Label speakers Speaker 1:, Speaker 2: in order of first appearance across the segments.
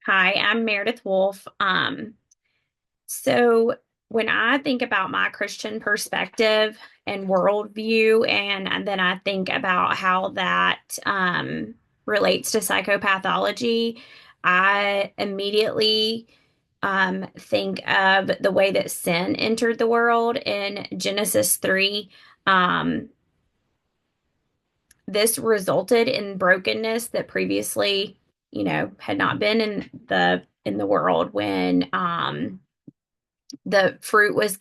Speaker 1: Hi, I'm Meredith Wolf. So when I think about my Christian perspective and worldview, and then I think about how that relates to psychopathology, I immediately think of the way that sin entered the world in Genesis 3. Um, this resulted in brokenness that previously, had not been in the world when the fruit was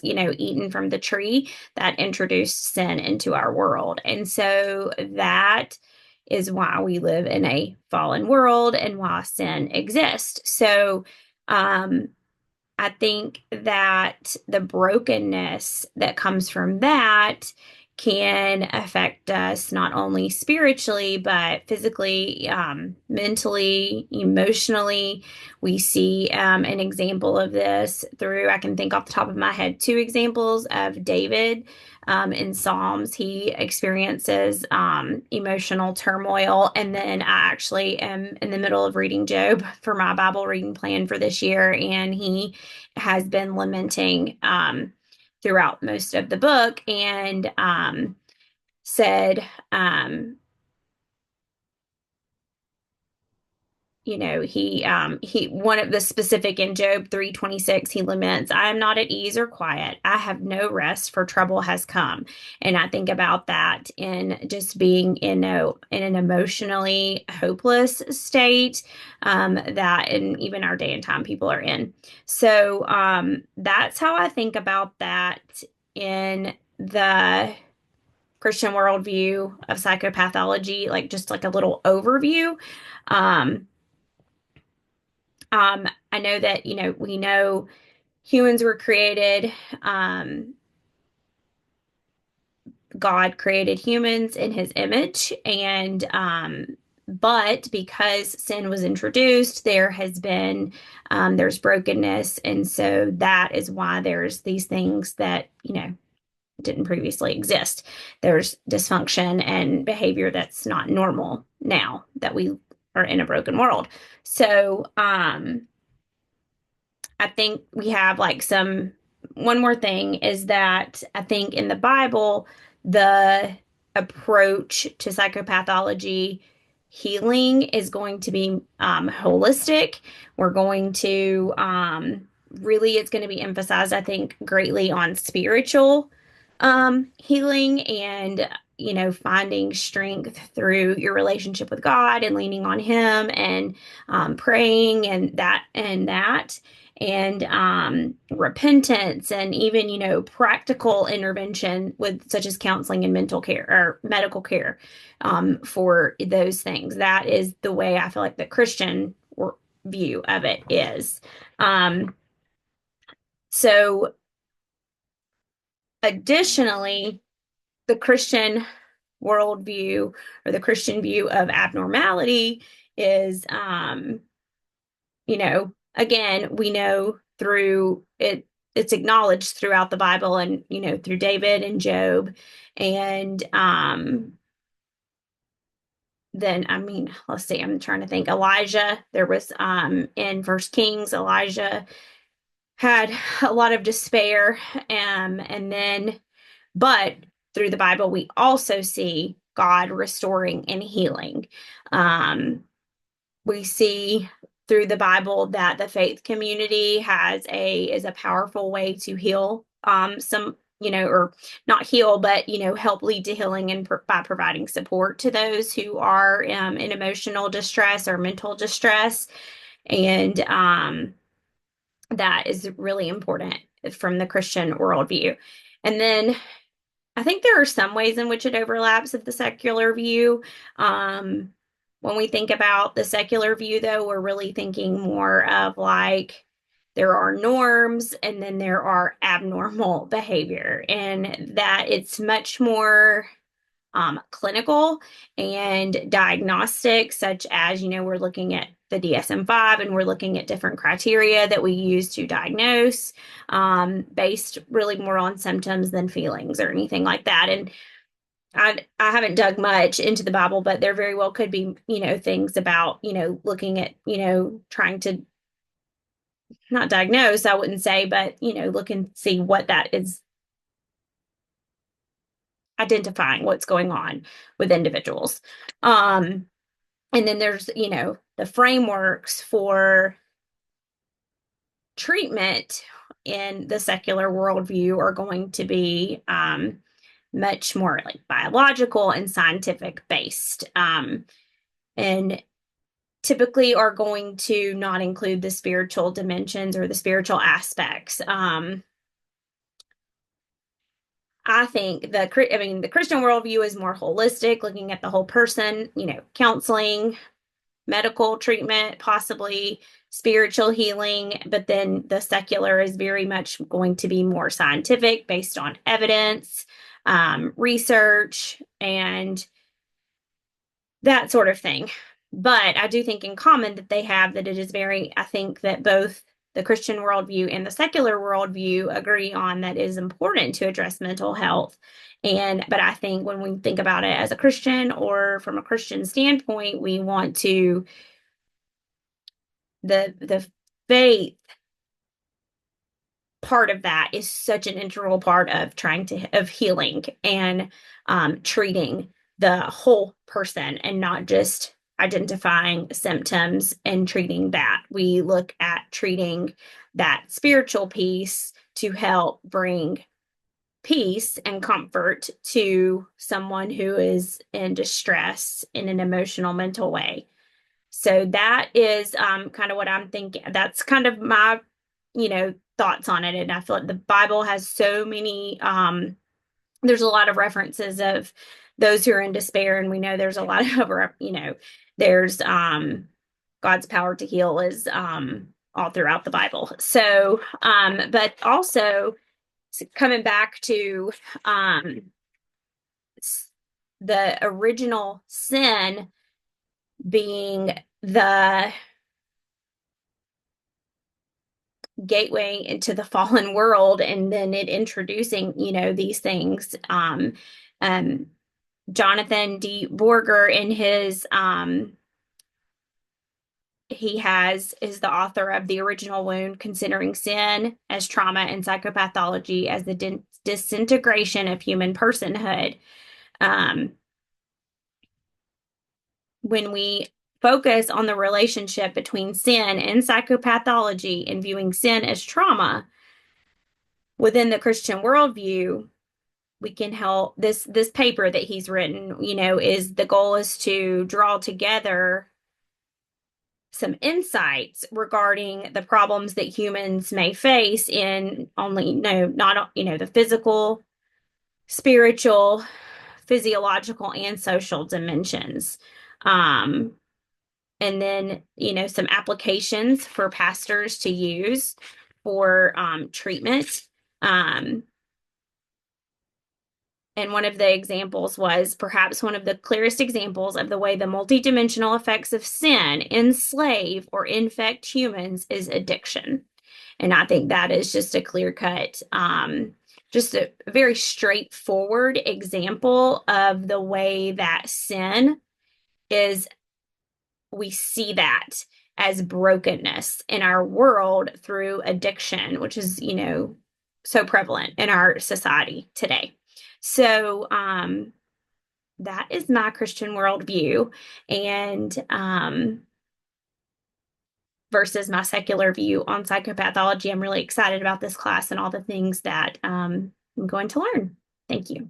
Speaker 1: eaten from the tree that introduced sin into our world. And so that is why we live in a fallen world and why sin exists. So um I think that the brokenness that comes from that can affect us not only spiritually, but physically, mentally, emotionally. We see an example of this I can think off the top of my head, two examples of David. In Psalms, he experiences emotional turmoil. And then I actually am in the middle of reading Job for my Bible reading plan for this year, and he has been lamenting throughout most of the book and said, he one of the specific in Job 3:26, he laments, I am not at ease or quiet. I have no rest, for trouble has come. And I think about that in just being in an emotionally hopeless state, that in even our day and time people are in. So that's how I think about that in the Christian worldview of psychopathology, like just like a little overview. Um, I know that, we know humans were created. God created humans in his image, and but because sin was introduced, there's brokenness, and so that is why there's these things that didn't previously exist. There's dysfunction and behavior that's not normal now that we are in a broken world. So I think we have like one more thing is that I think in the Bible, the approach to psychopathology healing is going to be holistic. We're going to really, it's going to be emphasized, I think, greatly on spiritual healing and finding strength through your relationship with God and leaning on Him and praying and repentance and even practical intervention with such as counseling and mental care or medical care for those things. That is the way I feel like the Christian view of it is. So additionally, the Christian worldview or the Christian view of abnormality is, again, we know through it, it's acknowledged throughout the Bible and, through David and Job. And then, I mean, let's see, I'm trying to think. Elijah, there was in First Kings, Elijah had a lot of despair. And then, but through the Bible, we also see God restoring and healing. We see through the Bible that the faith community is a powerful way to heal some, or not heal, but help lead to healing and by providing support to those who are in emotional distress or mental distress. And that is really important from the Christian worldview. And then I think there are some ways in which it overlaps with the secular view. When we think about the secular view, though, we're really thinking more of like there are norms and then there are abnormal behavior, and that it's much more clinical and diagnostic, such as, we're looking at the DSM-5 and we're looking at different criteria that we use to diagnose based really more on symptoms than feelings or anything like that. And I haven't dug much into the Bible, but there very well could be, things about, looking at, trying to not diagnose, I wouldn't say, but, look and see what that is identifying what's going on with individuals. Um, and then there's, the frameworks for treatment in the secular worldview are going to be much more like biological and scientific based. And typically are going to not include the spiritual dimensions or the spiritual aspects. I think the Christian worldview is more holistic, looking at the whole person, counseling, medical treatment, possibly spiritual healing, but then the secular is very much going to be more scientific based on evidence, research, and that sort of thing. But I do think in common that they have that it is I think that both the Christian worldview and the secular worldview agree on that it is important to address mental health. But I think when we think about it as a Christian or from a Christian standpoint, we want to, the faith part of that is such an integral part of of healing and treating the whole person and not just identifying symptoms and treating that. We look at treating that spiritual piece to help bring peace and comfort to someone who is in distress in an emotional, mental way. So that is kind of what I'm thinking. That's kind of my, thoughts on it. And I feel like the Bible has so many, there's a lot of references of those who are in despair. And we know there's a lot of, there's God's power to heal is all throughout the Bible. So, but also coming back to the original sin being the gateway into the fallen world and then it introducing these things Jonathan D. Borger in his he is the author of The Original Wound, Considering Sin as Trauma and Psychopathology as the Disintegration of Human Personhood. When we focus on the relationship between sin and psychopathology and viewing sin as trauma within the Christian worldview, we can help this paper that he's written, is the goal is to draw together some insights regarding the problems that humans may face in only not the physical, spiritual, physiological, and social dimensions. And then, some applications for pastors to use for treatment. And one of the examples was perhaps one of the clearest examples of the way the multidimensional effects of sin enslave or infect humans is addiction. And I think that is just a clear cut, just a very straightforward example of the way that sin is, we see that as brokenness in our world through addiction, which is, so prevalent in our society today. So that is my Christian worldview, and versus my secular view on psychopathology. I'm really excited about this class and all the things that I'm going to learn. Thank you.